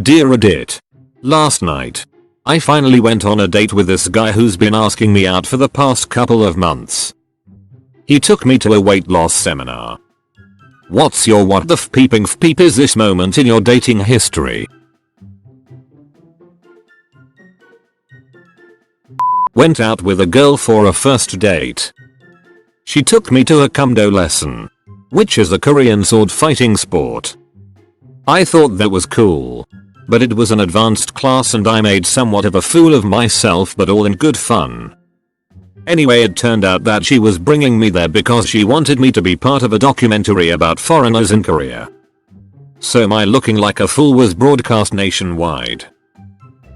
Dear Reddit. Last night, I finally went on a date with this guy who's been asking me out for the past couple of months. He took me to a weight loss seminar. What's your what the peeping peep is this moment in your dating history? Went out with a girl for a first date. She took me to a Kumdo lesson, which is a Korean sword fighting sport. I thought that was cool, but it was an advanced class and I made somewhat of a fool of myself, but all in good fun. Anyway, it turned out that she was bringing me there because she wanted me to be part of a documentary about foreigners in Korea. So my looking like a fool was broadcast nationwide.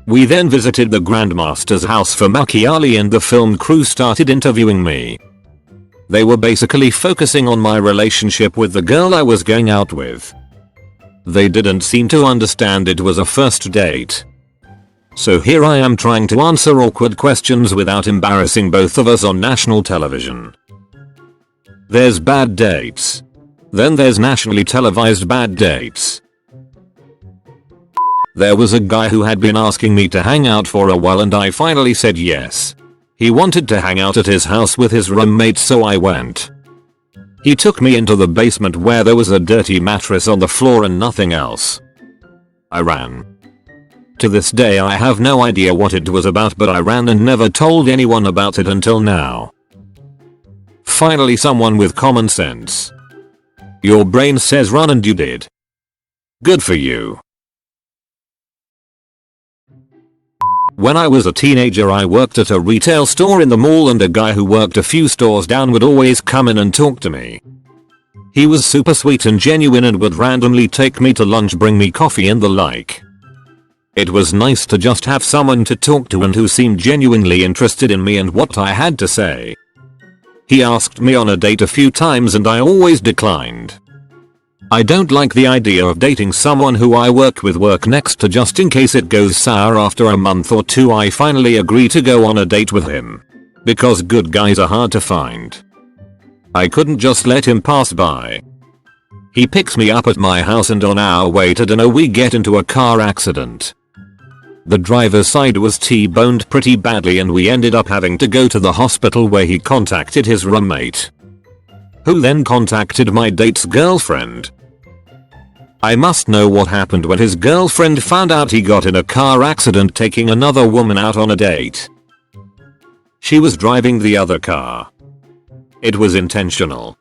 We then visited the Grandmaster's house for Machiavelli and the film crew started interviewing me. They were basically focusing on my relationship with the girl I was going out with. They didn't seem to understand it was a first date. So here I am trying to answer awkward questions without embarrassing both of us on national television. There's bad dates. Then there's nationally televised bad dates. There was a guy who had been asking me to hang out for a while and I finally said yes. He wanted to hang out at his house with his roommate, so I went. He took me into the basement where there was a dirty mattress on the floor and nothing else. I ran. To this day I have no idea what it was about, but I ran and never told anyone about it until now. Finally, someone with common sense. Your brain says run and you did. Good for you. When I was a teenager I worked at a retail store in the mall and a guy who worked a few stores down would always come in and talk to me. He was super sweet and genuine and would randomly take me to lunch, bring me coffee and the like. It was nice to just have someone to talk to and who seemed genuinely interested in me and what I had to say. He asked me on a date a few times and I always declined. I don't like the idea of dating someone who I work next to just in case it goes sour after a month or two. I finally agree to go on a date with him. Because good guys are hard to find. I couldn't just let him pass by. He picks me up at my house and on our way to dinner we get into a car accident. The driver's side was T-boned pretty badly and we ended up having to go to the hospital where he contacted his roommate, who then contacted my date's girlfriend. I must know what happened when his girlfriend found out he got in a car accident taking another woman out on a date. She was driving the other car. It was intentional.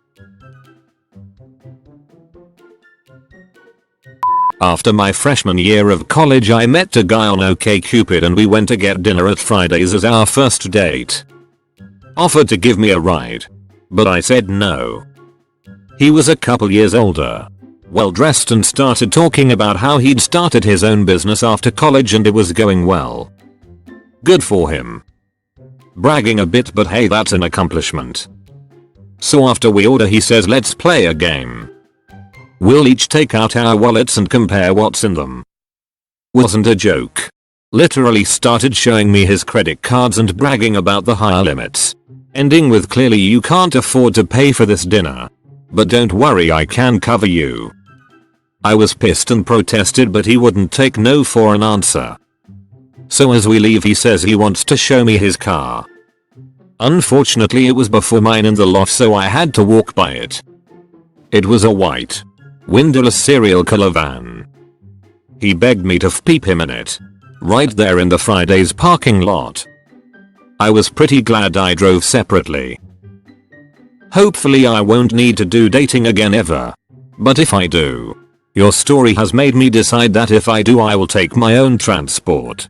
After my freshman year of college I met a guy on OkCupid and we went to get dinner at Fridays as our first date. Offered to give me a ride, but I said no. He was a couple years older, well dressed and started talking about how he'd started his own business after college and it was going well. Good for him. Bragging a bit, but hey, that's an accomplishment. So after we order he says let's play a game. We'll each take out our wallets and compare what's in them. Wasn't a joke. Literally started showing me his credit cards and bragging about the higher limits. Ending with clearly you can't afford to pay for this dinner. But don't worry, I can cover you. I was pissed and protested, but he wouldn't take no for an answer. So as we leave he says he wants to show me his car. Unfortunately it was before mine in the lot, so I had to walk by it. It was a white, windowless serial killer van. He begged me to peep him in it, right there in the Fridays parking lot. I was pretty glad I drove separately. Hopefully I won't need to do dating again ever. But if I do, your story has made me decide that if I do I will take my own transport.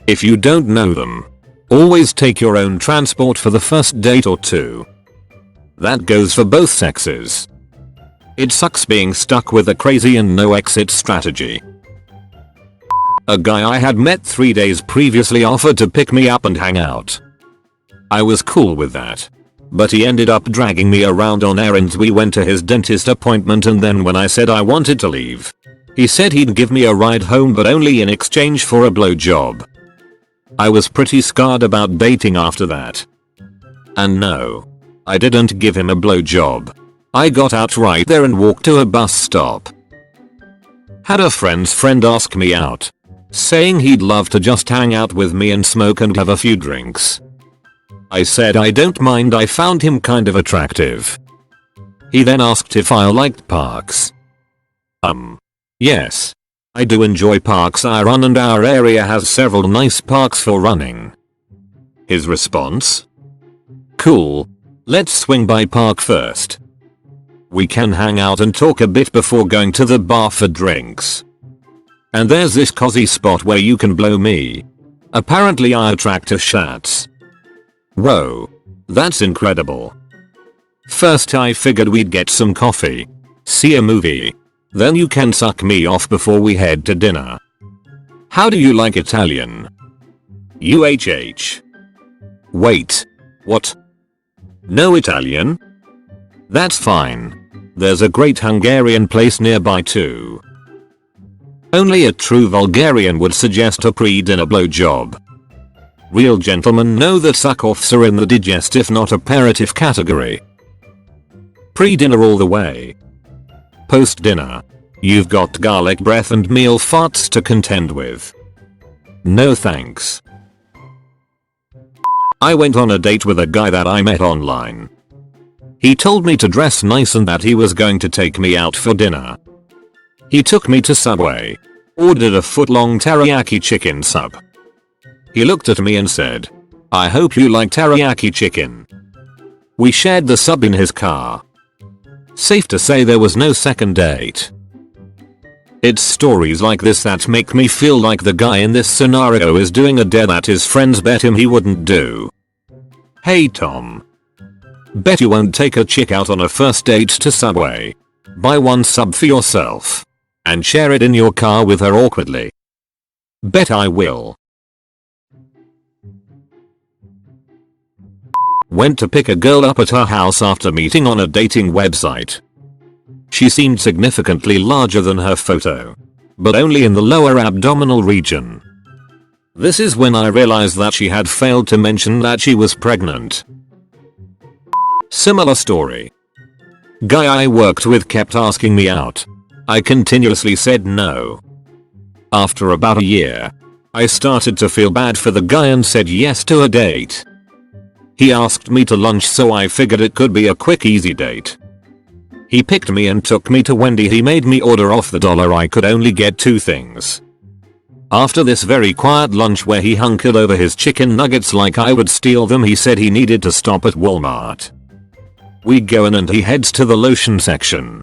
If you don't know them, always take your own transport for the first date or two. That goes for both sexes. It sucks being stuck with a crazy and no exit strategy. A guy I had met 3 days previously offered to pick me up and hang out. I was cool with that. But he ended up dragging me around on errands. We went to his dentist appointment and then when I said I wanted to leave, he said he'd give me a ride home but only in exchange for a blowjob. I was pretty scarred about dating after that. And no, I didn't give him a blowjob. I got out right there and walked to a bus stop. Had a friend's friend ask me out, saying he'd love to just hang out with me and smoke and have a few drinks. I said I don't mind. I found him kind of attractive. He then asked if I liked parks. Yes. I do enjoy parks. I run and our area has several nice parks for running. His response? Cool. Let's swing by park first. We can hang out and talk a bit before going to the bar for drinks. And there's this cozy spot where you can blow me. Apparently I attract shats. Whoa. That's incredible. First I figured we'd get some coffee, see a movie. Then you can suck me off before we head to dinner. How do you like Italian? UHH. Wait. What? No Italian? That's fine. There's a great Hungarian place nearby too. Only a true Bulgarian would suggest a pre-dinner blowjob. Real gentlemen know that suck-offs are in the digestive not aperitif category. Pre-dinner all the way. Post-dinner, you've got garlic breath and meal farts to contend with. No thanks. I went on a date with a guy that I met online. He told me to dress nice and that he was going to take me out for dinner. He took me to Subway, ordered a foot-long teriyaki chicken sub. He looked at me and said, "I hope you like teriyaki chicken." We shared the sub in his car. Safe to say there was no second date. It's stories like this that make me feel like the guy in this scenario is doing a dare that his friends bet him he wouldn't do. Hey Tom. Bet you won't take a chick out on a first date to Subway. Buy one sub for yourself. And share it in your car with her awkwardly. Bet I will. Went to pick a girl up at her house after meeting on a dating website. She seemed significantly larger than her photo, but only in the lower abdominal region. This is when I realized that she had failed to mention that she was pregnant. Similar story. Guy I worked with kept asking me out. I continuously said no. After about a year, I started to feel bad for the guy and said yes to a date. He asked me to lunch, so I figured it could be a quick easy date. He picked me and took me to Wendy. He made me order off the dollar. I could only get 2 things. After this very quiet lunch where he hunkered over his chicken nuggets like I would steal them, he said he needed to stop at Walmart. We go in and he heads to the lotion section.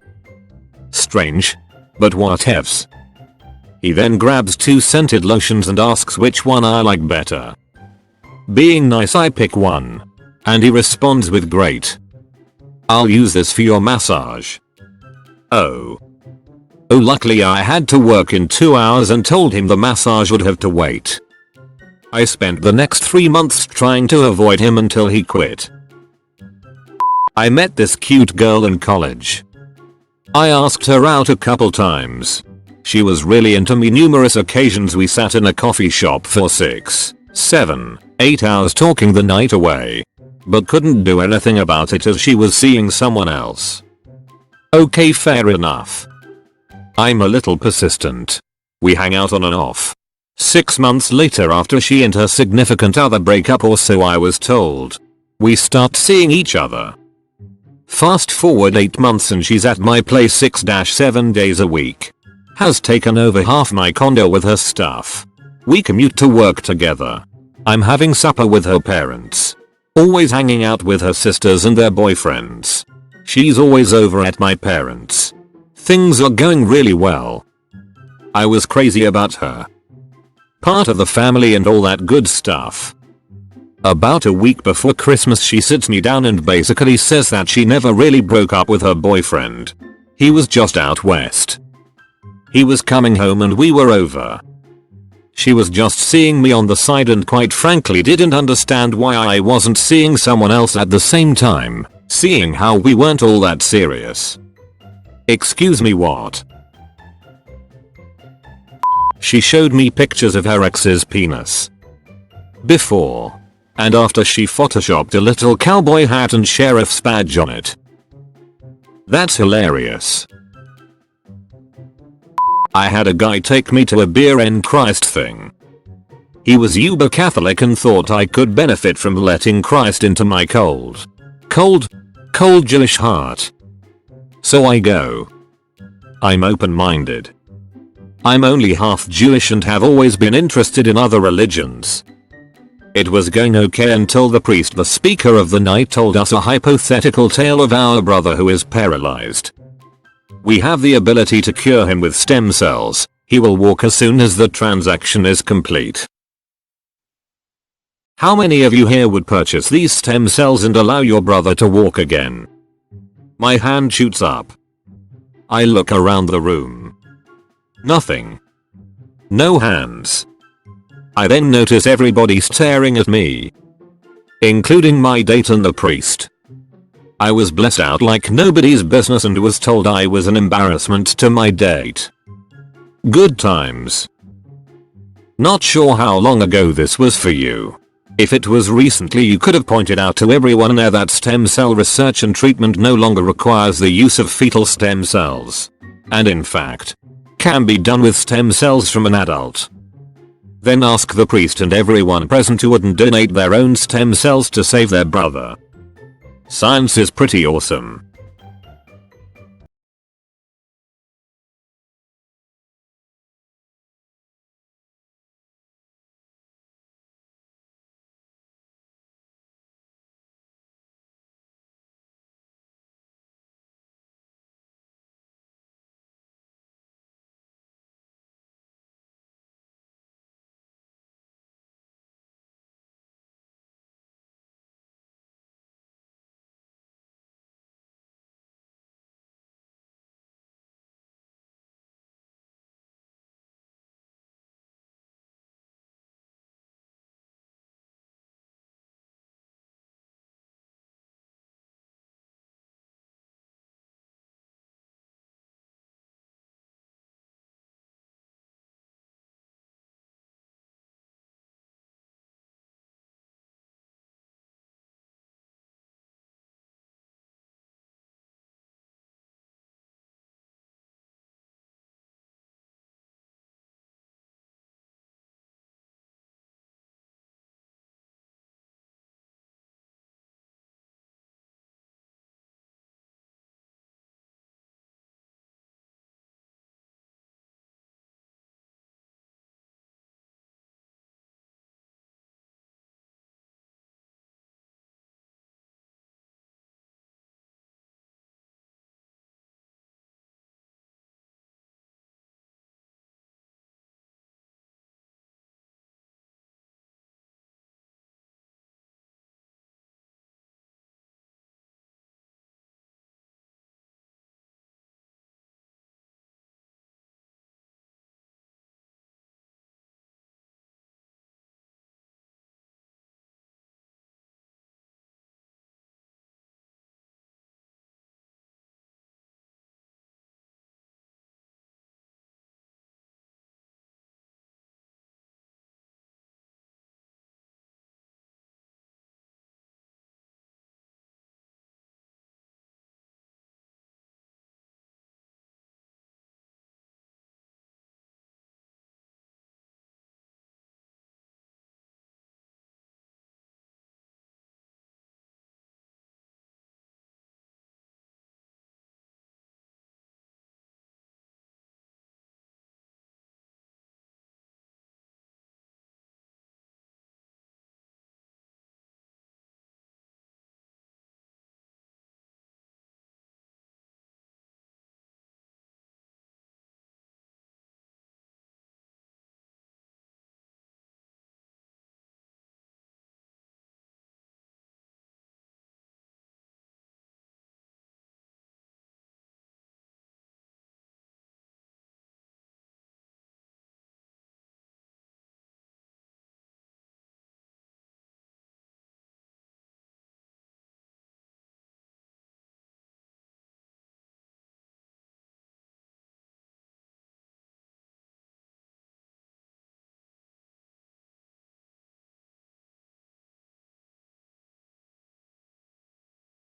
Strange, but whatevs. He then grabs 2 scented lotions and asks which one I like better. Being nice, I pick one. And he responds with, "Great. I'll use this for your massage." Oh, luckily I had to work in 2 hours and told him the massage would have to wait. I spent the next 3 months trying to avoid him until he quit. I met this cute girl in college. I asked her out a couple times. She was really into me. Numerous occasions we sat in a coffee shop for 6, 7, 8 hours talking the night away. But couldn't do anything about it as she was seeing someone else. Okay, fair enough. I'm a little persistent. We hang out on and off. 6 months later, after she and her significant other break up, or so I was told, we start seeing each other. Fast forward 8 months and she's at my place 6-7 days a week. Has taken over half my condo with her stuff. We commute to work together. I'm having supper with her parents. Always hanging out with her sisters and their boyfriends. She's always over at my parents'. Things are going really well. I was crazy about her. Part of the family and all that good stuff. About a week before Christmas she sits me down and basically says that she never really broke up with her boyfriend. He was just out west. He was coming home and we were over. She was just seeing me on the side and quite frankly didn't understand why I wasn't seeing someone else at the same time, seeing how we weren't all that serious. Excuse me, what? She showed me pictures of her ex's penis. Before and after she photoshopped a little cowboy hat and sheriff's badge on it. That's hilarious. I had a guy take me to a beer and Christ thing. He was uber Catholic and thought I could benefit from letting Christ into my cold Jewish heart. So I go. I'm open-minded. I'm only half Jewish and have always been interested in other religions. It was going okay until the priest, the speaker of the night, told us a hypothetical tale of our brother who is paralyzed. We have the ability to cure him with stem cells. He will walk as soon as the transaction is complete. How many of you here would purchase these stem cells and allow your brother to walk again? My hand shoots up. I look around the room. Nothing. No hands. I then notice everybody staring at me, including my date and the priest. I was blessed out like nobody's business and was told I was an embarrassment to my date. Good times. Not sure how long ago this was for you. If it was recently, you could have pointed out to everyone there that stem cell research and treatment no longer requires the use of fetal stem cells. And in fact, can be done with stem cells from an adult. Then ask the priest and everyone present who wouldn't donate their own stem cells to save their brother. Science is pretty awesome.